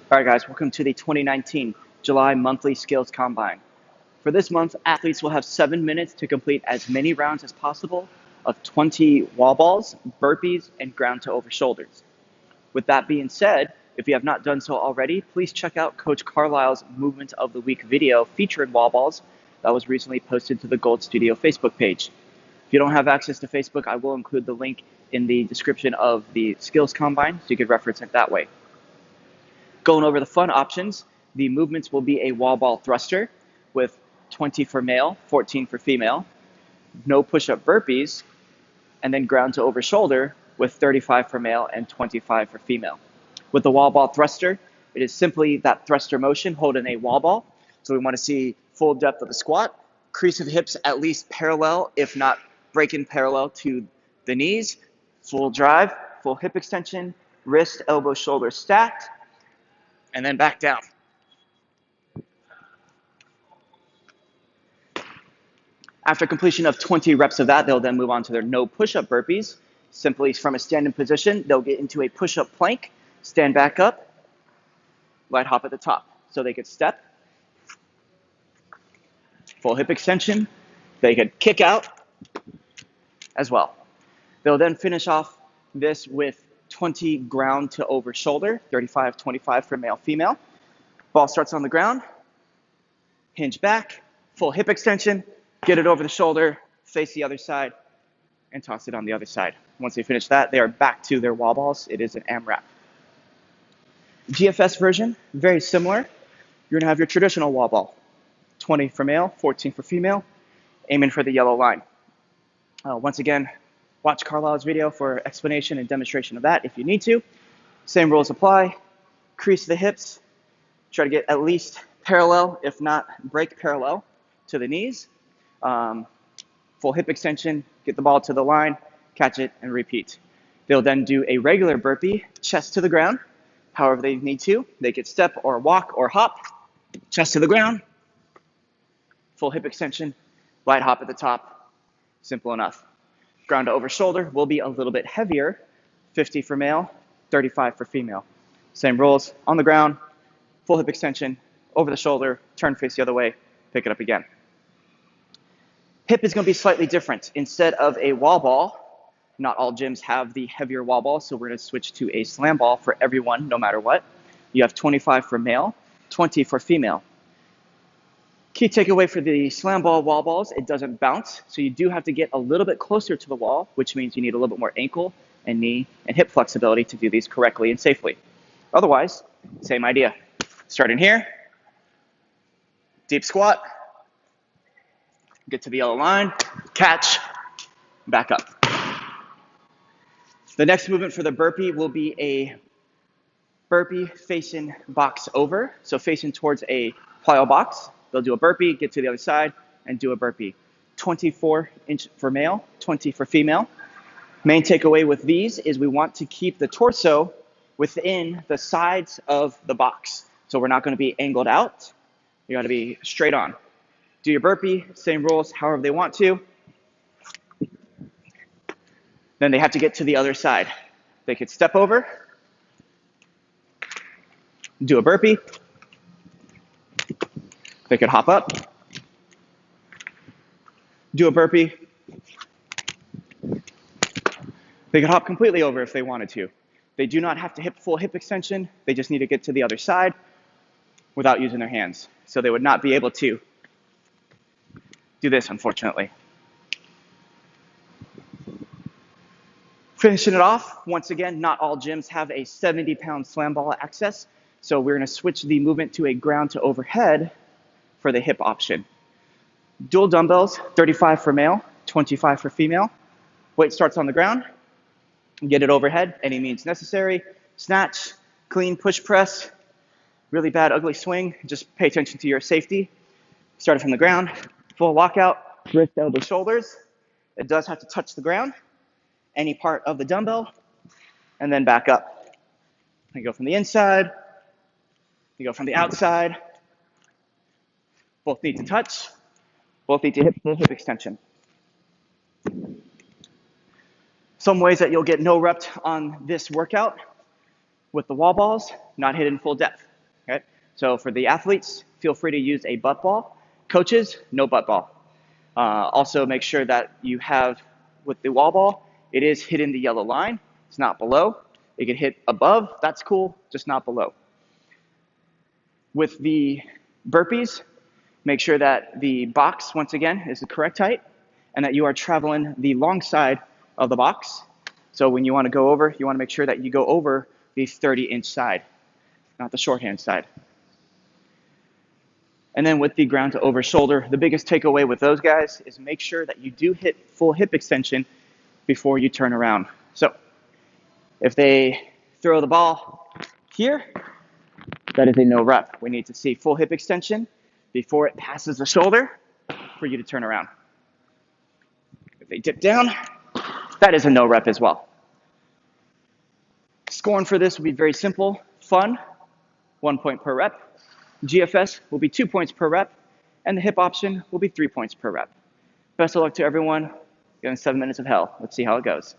All right, guys, welcome to the 2019 July Monthly Skills Combine. For this month, athletes will have 7 minutes to complete as many rounds as possible of 20 wall balls, burpees, and ground to over shoulders. With that being said, if you have not done so already, please check out Coach Carlisle's Movement of the Week video featuring wall balls that was recently posted to the Gold Studio Facebook page. If you don't have access to Facebook, I will include the link in the description of the Skills Combine so you can reference it that way. Going over the fun options, the movements will be a wall ball thruster with 20 for male, 14 for female, no push-up burpees, and then ground to over shoulder with 35 for male and 25 for female. With the wall ball thruster, it is simply that thruster motion holding a wall ball. So we want to see full depth of the squat, crease of the hips at least parallel, if not breaking parallel to the knees, full drive, full hip extension, wrist, elbow, shoulder stacked, and then back down. After completion of 20 reps of that, they'll then move on to their no push-up burpees. Simply from a standing position, they'll get into a push-up plank, stand back up, light hop at the top. So they could step, full hip extension, they could kick out as well. They'll then finish off this with 20 ground to over shoulder, 35, 25 for male, female. Ball starts on the ground, hinge back, full hip extension, get it over the shoulder, face the other side, and toss it on the other side. Once they finish that, they are back to their wall balls. It is an AMRAP. GFS version, very similar. You're gonna have your traditional wall ball, 20 for male, 14 for female, aiming for the yellow line. Once again, watch Carlisle's video for explanation and demonstration of that if you need to. Same rules apply. Crease the hips. Try to get at least parallel, if not break parallel, to the knees. Full hip extension, get the ball to the line, catch it, and repeat. They'll then do a regular burpee, chest to the ground, however they need to. They could step or walk or hop, chest to the ground, full hip extension, light hop at the top. Simple enough. Ground to over shoulder will be a little bit heavier, 50 for male, 35 for female. Same rules, on the ground, full hip extension, over the shoulder, turn face the other way, pick it up again. Hip is going to be slightly different. Instead of a wall ball, not all gyms have the heavier wall ball, so we're going to switch to a slam ball for everyone, no matter what. You have 25 for male, 20 for female. Key takeaway for the slam ball wall balls, it doesn't bounce, so you do have to get a little bit closer to the wall, which means you need a little bit more ankle and knee and hip flexibility to do these correctly and safely. Otherwise, same idea. Starting here, deep squat, get to the yellow line, catch, back up. The next movement for the burpee will be a burpee facing box over, so facing towards a plyo box. They'll do a burpee, get to the other side, and do a burpee. 24-inch for male, 20 for female. Main takeaway with these is we want to keep the torso within the sides of the box. So we're not going to be angled out. You're going to be straight on. Do your burpee, same rules, however they want to. Then they have to get to the other side. They could step over, do a burpee. They could hop up, do a burpee. They could hop completely over if they wanted to. They do not have to full hip extension. They just need to get to the other side without using their hands. So they would not be able to do this, unfortunately. Finishing it off, once again, not all gyms have a 70-pound slam ball access, so we're going to switch the movement to a ground to overhead for the hip option. Dual dumbbells, 35 for male, 25 for female. Weight starts on the ground. Get it overhead, any means necessary. Snatch, clean push press, really bad ugly swing. Just pay attention to your safety. Starting from the ground, full lockout, wrist, elbow, shoulders. It does have to touch the ground, any part of the dumbbell, and then back up. You go from the inside, you go from the outside. Both need to touch, both need to hip extension. Some ways that you'll get no rep on this workout with the wall balls, not hitting full depth. Okay? So for the athletes, feel free to use a butt ball. Coaches, no butt ball. Also make sure that you have, with the wall ball, it is hitting the yellow line. It's not below. It can hit above, that's cool, just not below. With the burpees, make sure that the box, once again, is the correct height and that you are traveling the long side of the box. So when you want to go over, you want to make sure that you go over the 30-inch side, not the shorthand side. And then with the ground to over shoulder, the biggest takeaway with those guys is make sure that you do hit full hip extension before you turn around. So if they throw the ball here, that is a no rep. We need to see full hip extension before it passes the shoulder for you to turn around. If they dip down, that is a no rep as well. Scoring for this will be very simple. Fun, 1 point per rep. GFS will be 2 points per rep, and the hip option will be 3 points per rep. Best of luck to everyone. Getting 7 minutes of hell. Let's see how it goes.